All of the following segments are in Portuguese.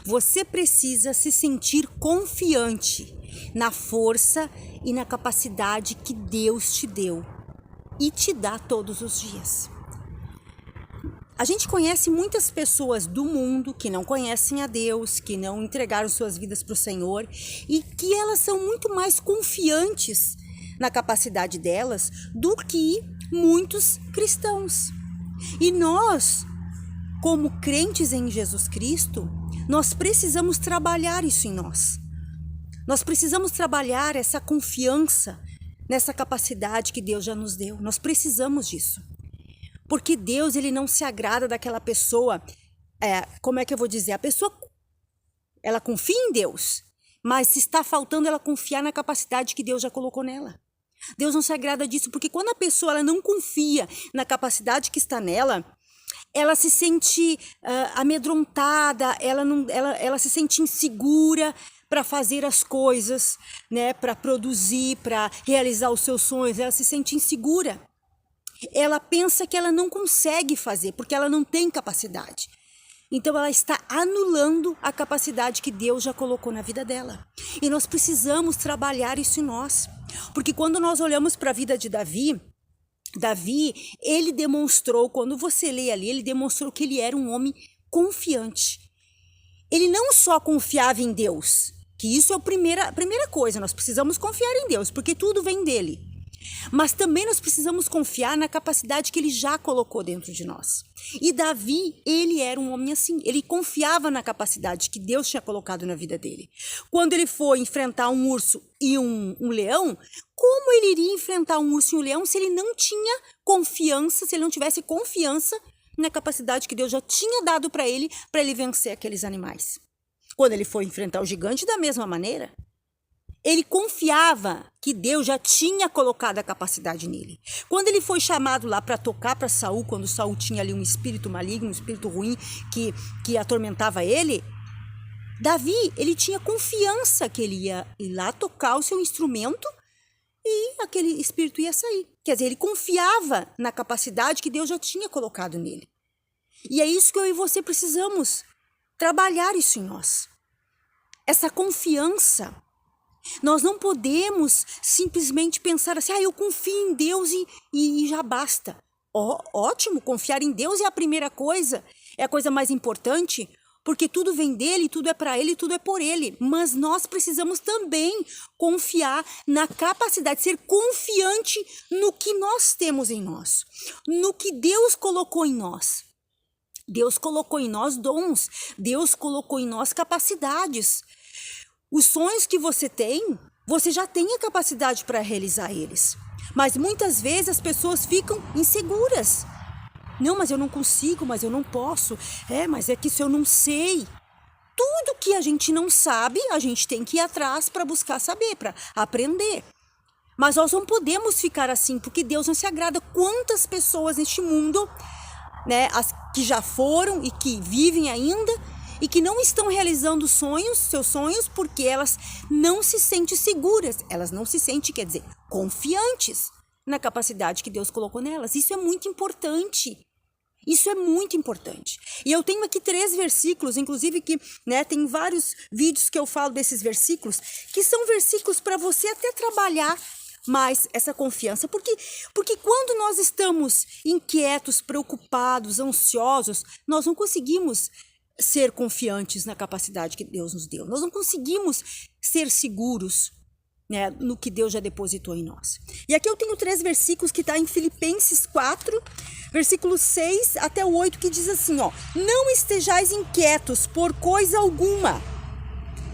Você precisa se sentir confiante na força e na capacidade que Deus te deu e te dá todos os dias. A gente conhece muitas pessoas do mundo que não conhecem a Deus, que não entregaram suas vidas para o Senhor e que elas são muito mais confiantes na capacidade delas do que muitos cristãos. E nós, como crentes em Jesus Cristo, nós precisamos trabalhar isso em nós. Nós precisamos trabalhar essa confiança nessa capacidade que Deus já nos deu. Nós precisamos disso. Porque Deus, ele não se agrada daquela pessoa, como é que eu vou dizer? A pessoa, ela confia em Deus, mas está faltando ela confiar na capacidade que Deus já colocou nela. Deus não se agrada disso, porque quando a pessoa ela não confia na capacidade que está nela, ela se sente amedrontada, ela se sente insegura para fazer as coisas, né? Para produzir, para realizar os seus sonhos, ela se sente insegura. Ela pensa que ela não consegue fazer, porque ela não tem capacidade. Então ela está anulando a capacidade que Deus já colocou na vida dela. E nós precisamos trabalhar isso em nós. Porque quando nós olhamos para a vida de Davi, ele demonstrou, quando você lê ali, ele demonstrou que ele era um homem confiante. Ele não só confiava em Deus, que isso é a primeira coisa, nós precisamos confiar em Deus, porque tudo vem dele. Mas também nós precisamos confiar na capacidade que ele já colocou dentro de nós. E Davi, ele era um homem assim, ele confiava na capacidade que Deus tinha colocado na vida dele. Quando ele foi enfrentar um urso e um leão, como ele iria enfrentar um urso e um leão se ele não tinha confiança, se ele não tivesse confiança na capacidade que Deus já tinha dado para ele vencer aqueles animais? Quando ele foi enfrentar o gigante, da mesma maneira. Ele confiava que Deus já tinha colocado a capacidade nele. Quando ele foi chamado lá para tocar para Saul, quando Saul tinha ali um espírito maligno, um espírito ruim que atormentava ele, Davi, ele tinha confiança que ele ia ir lá tocar o seu instrumento e aquele espírito ia sair. Quer dizer, ele confiava na capacidade que Deus já tinha colocado nele. E é isso que eu e você precisamos trabalhar isso em nós. Essa confiança. Nós não podemos simplesmente pensar assim, eu confio em Deus e já basta. Ótimo, confiar em Deus é a primeira coisa, é a coisa mais importante, porque tudo vem dele, tudo é para ele, tudo é por ele. Mas nós precisamos também confiar na capacidade, ser confiante no que nós temos em nós, no que Deus colocou em nós. Deus colocou em nós dons, Deus colocou em nós capacidades. Os sonhos que você tem, você já tem a capacidade para realizar eles. Mas muitas vezes as pessoas ficam inseguras. Não, mas eu não consigo, mas eu não posso. Mas é que isso eu não sei. Tudo que a gente não sabe, a gente tem que ir atrás para buscar saber, para aprender. Mas nós não podemos ficar assim, porque Deus não se agrada. Quantas pessoas neste mundo, né, as que já foram e que vivem ainda, e que não estão realizando seus sonhos, porque elas não se sentem seguras, elas não se sentem, quer dizer, confiantes na capacidade que Deus colocou nelas. Isso é muito importante. Isso é muito importante. E eu tenho aqui 3 versículos, inclusive que, né, tem vários vídeos que eu falo desses versículos, que são versículos para você até trabalhar mais essa confiança. Porque quando nós estamos inquietos, preocupados, ansiosos, nós não conseguimos ser confiantes na capacidade que Deus nos deu. Nós não conseguimos ser seguros, né, no que Deus já depositou em nós. E aqui eu tenho 3 versículos que está em Filipenses 4, versículos 6 até o 8, que diz assim, não estejais inquietos por coisa alguma.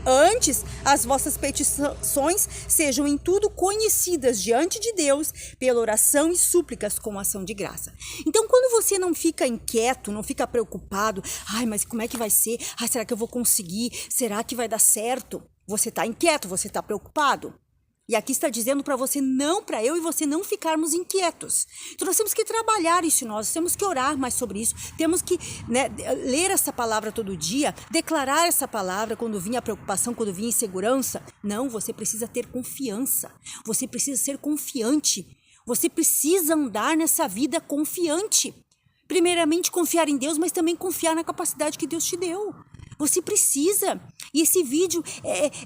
Antes, as vossas petições sejam em tudo conhecidas diante de Deus pela oração e súplicas com ação de graça. Então, quando você não fica inquieto, não fica preocupado, mas como é que vai ser? Será que eu vou conseguir? Será que vai dar certo? Você está inquieto, você está preocupado. E aqui está dizendo para você, não, para eu e você não ficarmos inquietos. Então nós temos que trabalhar isso em nós, temos que orar mais sobre isso, temos que, né, ler essa palavra todo dia, declarar essa palavra quando vinha a preocupação, quando vinha a insegurança. Não, você precisa ter confiança, você precisa ser confiante, você precisa andar nessa vida confiante. Primeiramente confiar em Deus, mas também confiar na capacidade que Deus te deu. Você precisa. E esse vídeo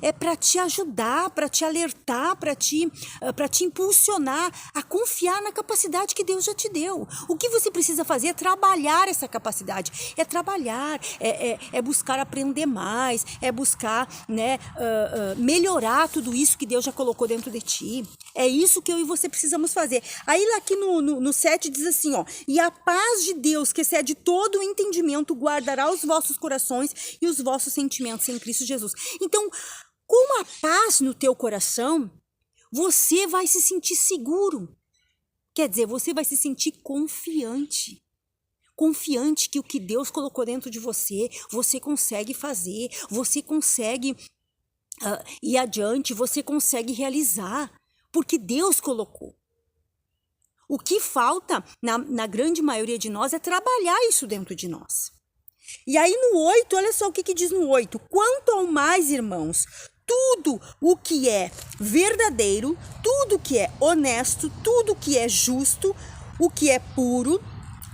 é para te ajudar, para te alertar, para te impulsionar a confiar na capacidade que Deus já te deu. O que você precisa fazer é trabalhar essa capacidade. É trabalhar, é buscar aprender mais, é buscar, né, melhorar tudo isso que Deus já colocou dentro de ti. É isso que eu e você precisamos fazer. Aí lá aqui no 7 diz assim, ó: e a paz de Deus, que excede todo o entendimento, guardará os vossos corações e os vossos sentimentos em Cristo Jesus. Então, com a paz no teu coração, você vai se sentir seguro. Quer dizer, você vai se sentir confiante. Confiante que o que Deus colocou dentro de você, você consegue fazer, você consegue ir adiante, você consegue realizar, porque Deus colocou. O que falta, na grande maioria de nós, é trabalhar isso dentro de nós. E aí no 8, olha só o que diz no 8. Quanto ao mais, irmãos, tudo o que é verdadeiro, tudo que é honesto, tudo que é justo, o que é puro,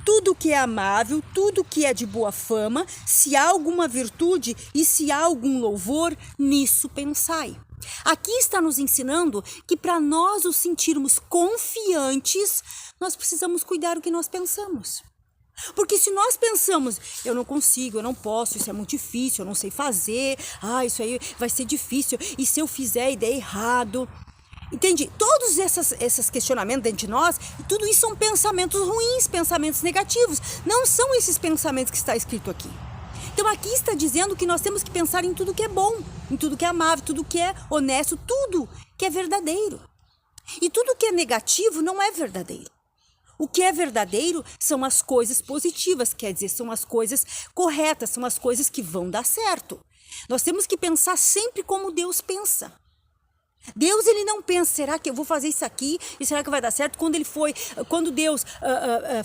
tudo que é amável, tudo que é de boa fama, se há alguma virtude e se há algum louvor, nisso pensai. Aqui está nos ensinando que para nós nos sentirmos confiantes, nós precisamos cuidar do que nós pensamos. Porque se nós pensamos, eu não consigo, eu não posso, isso é muito difícil, eu não sei fazer, isso aí vai ser difícil, e se eu fizer e der errado... Entende? Todos esses questionamentos dentro de nós, tudo isso são pensamentos ruins, pensamentos negativos. Não são esses pensamentos que está escrito aqui. Então aqui está dizendo que nós temos que pensar em tudo que é bom, em tudo que é amável, tudo que é honesto, tudo que é verdadeiro. E tudo que é negativo não é verdadeiro. O que é verdadeiro são as coisas positivas, quer dizer, são as coisas corretas, são as coisas que vão dar certo. Nós temos que pensar sempre como Deus pensa. Deus, ele não pensa, será que eu vou fazer isso aqui e será que vai dar certo? Quando Deus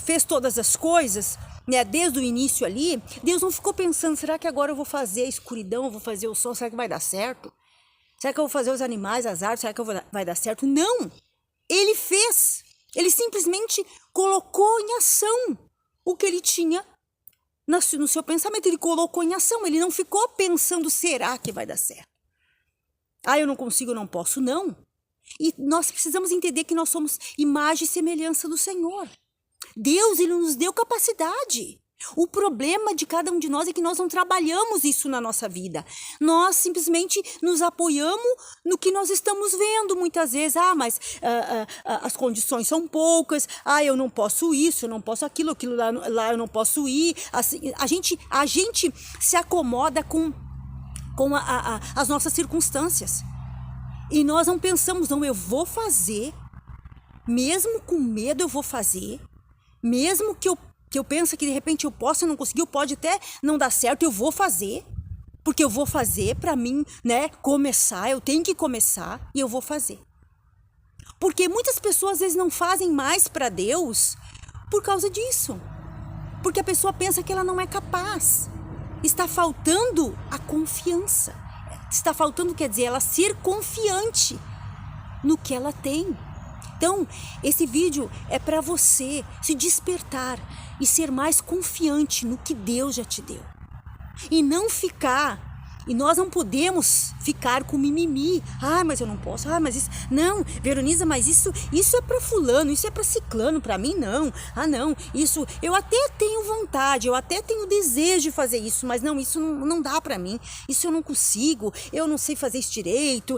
fez todas as coisas, né, desde o início ali, Deus não ficou pensando, será que agora eu vou fazer a escuridão, eu vou fazer o sol, será que vai dar certo? Será que eu vou fazer os animais, as árvores, será que vai dar certo? Não! Ele fez, ele simplesmente colocou em ação o que ele tinha no seu pensamento, ele colocou em ação, ele não ficou pensando, será que vai dar certo? Eu não consigo, eu não posso, não. E nós precisamos entender que nós somos imagem e semelhança do Senhor. Deus, ele nos deu capacidade. O problema de cada um de nós é que nós não trabalhamos isso na nossa vida. Nós simplesmente nos apoiamos no que nós estamos vendo muitas vezes. Mas as condições são poucas. Eu não posso isso, eu não posso aquilo lá eu não posso ir. Assim, a gente se acomoda com as nossas circunstâncias. E nós não pensamos, não, eu vou fazer, mesmo com medo eu vou fazer, mesmo que eu pense que de repente eu possa não conseguir, pode até não dar certo, eu vou fazer, porque eu vou fazer para mim, né, começar, eu tenho que começar e eu vou fazer. Porque muitas pessoas às vezes não fazem mais para Deus por causa disso. Porque a pessoa pensa que ela não é capaz. Está faltando a confiança. Está faltando, quer dizer, ela ser confiante no que ela tem. Então, esse vídeo é para você se despertar e ser mais confiante no que Deus já te deu. E não ficar, e nós não podemos ficar com mimimi. Mas eu não posso, mas isso... Não, Veroniza, mas isso é para fulano, isso é para ciclano, para mim não. Não, isso... Eu até tenho vontade, eu até tenho desejo de fazer isso, mas não, isso não dá para mim. Isso eu não consigo, eu não sei fazer isso direito,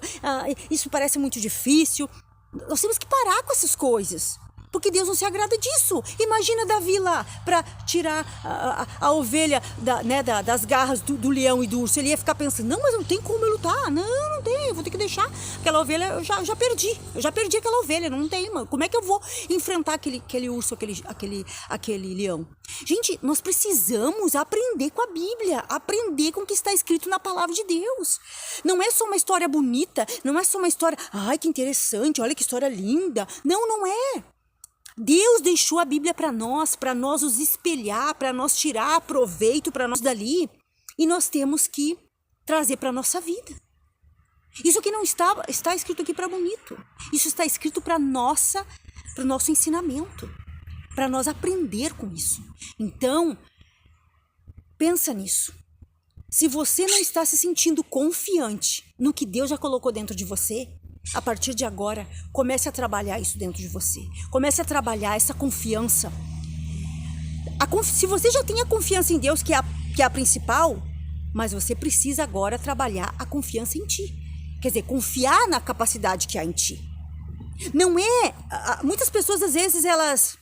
isso parece muito difícil. Nós temos que parar com essas coisas. Porque Deus não se agrada disso. Imagina Davi lá, para tirar a ovelha das garras do leão e do urso. Ele ia ficar pensando, não, mas não tem como eu lutar. Não tem, eu vou ter que deixar aquela ovelha, eu já perdi. Eu já perdi aquela ovelha, não tem, mano. Como é que eu vou enfrentar aquele urso, aquele leão? Gente, nós precisamos aprender com a Bíblia, aprender com o que está escrito na palavra de Deus. Não é só uma história bonita, não é só uma história, que interessante, olha que história linda. Não é. Deus deixou a Bíblia para nós nos espelhar, para nós tirar proveito para nós dali. E nós temos que trazer para a nossa vida. Isso aqui não está escrito aqui para bonito. Isso está escrito para o nosso ensinamento. Para nós aprender com isso. Então, pensa nisso. Se você não está se sentindo confiante no que Deus já colocou dentro de você, a partir de agora, comece a trabalhar isso dentro de você. Comece a trabalhar essa confiança. Se você já tem a confiança em Deus, que é a principal, mas você precisa agora trabalhar a confiança em ti. Quer dizer, confiar na capacidade que há em ti. Não é... Muitas pessoas, às vezes, elas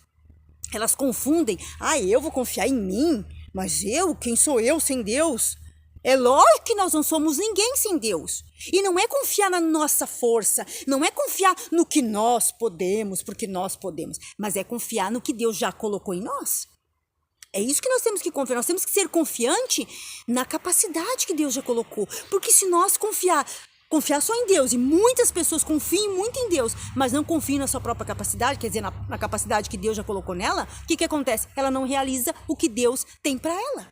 confundem. Eu vou confiar em mim, mas quem sou eu sem Deus? É lógico que nós não somos ninguém sem Deus. E não é confiar na nossa força, não é confiar no que nós podemos, porque nós podemos, mas é confiar no que Deus já colocou em nós. É isso que nós temos que confiar. Nós temos que ser confiante na capacidade que Deus já colocou. Porque se nós confiar só em Deus, e muitas pessoas confiem muito em Deus, mas não confiam na sua própria capacidade, quer dizer, na capacidade que Deus já colocou nela, o que acontece? Ela não realiza o que Deus tem para ela.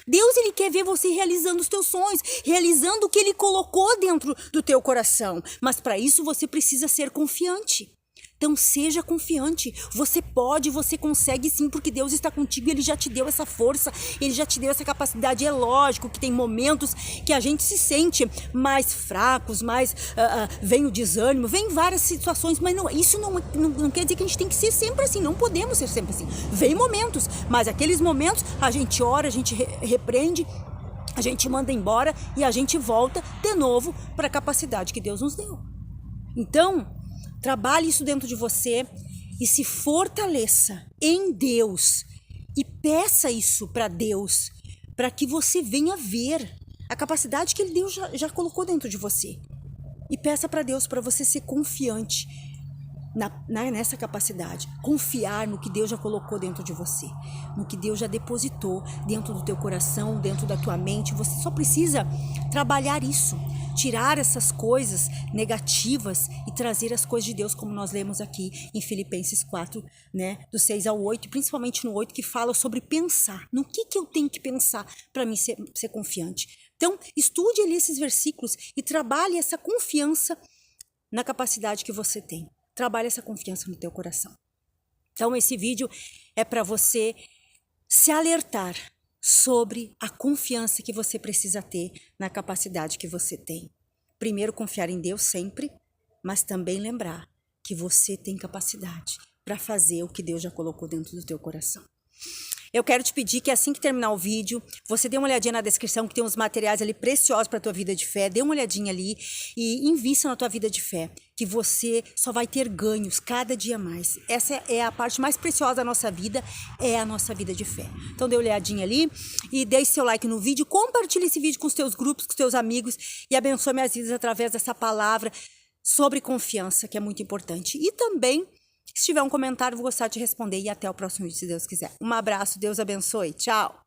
Deus, ele quer ver você realizando os teus sonhos, realizando o que ele colocou dentro do teu coração. Mas para isso você precisa ser confiante. Então seja confiante, você pode, você consegue sim, porque Deus está contigo e Ele já te deu essa força, Ele já te deu essa capacidade. É lógico que tem momentos que a gente se sente mais fracos, vem o desânimo, vem várias situações, mas isso não quer dizer que a gente tem que ser sempre assim, não podemos ser sempre assim. Vem momentos, mas aqueles momentos a gente ora, a gente repreende, a gente manda embora e a gente volta de novo para a capacidade que Deus nos deu. Então, trabalhe isso dentro de você e se fortaleça em Deus e peça isso para Deus, para que você venha ver a capacidade que Deus já colocou dentro de você. E peça para Deus para você ser confiante nessa capacidade, confiar no que Deus já colocou dentro de você, no que Deus já depositou dentro do teu coração, dentro da tua mente. Você só precisa trabalhar isso, tirar essas coisas negativas e trazer as coisas de Deus, como nós lemos aqui em Filipenses 4, do 6 ao 8, principalmente no 8, que fala sobre pensar. No que eu tenho que pensar para mim ser confiante? Então, estude ali esses versículos e trabalhe essa confiança na capacidade que você tem. Trabalhe essa confiança no teu coração. Então, esse vídeo é para você se alertar sobre a confiança que você precisa ter na capacidade que você tem. Primeiro, confiar em Deus sempre, mas também lembrar que você tem capacidade para fazer o que Deus já colocou dentro do teu coração. Eu quero te pedir que assim que terminar o vídeo, você dê uma olhadinha na descrição, que tem uns materiais ali preciosos para a tua vida de fé. Dê uma olhadinha ali e invista na tua vida de fé, que você só vai ter ganhos cada dia mais. Essa é a parte mais preciosa da nossa vida, é a nossa vida de fé. Então dê uma olhadinha ali e deixe seu like no vídeo, compartilhe esse vídeo com os teus grupos, com os teus amigos e abençoe minhas vidas através dessa palavra sobre confiança, que é muito importante. E também, se tiver um comentário, vou gostar de responder e até o próximo vídeo, se Deus quiser. Um abraço, Deus abençoe. Tchau!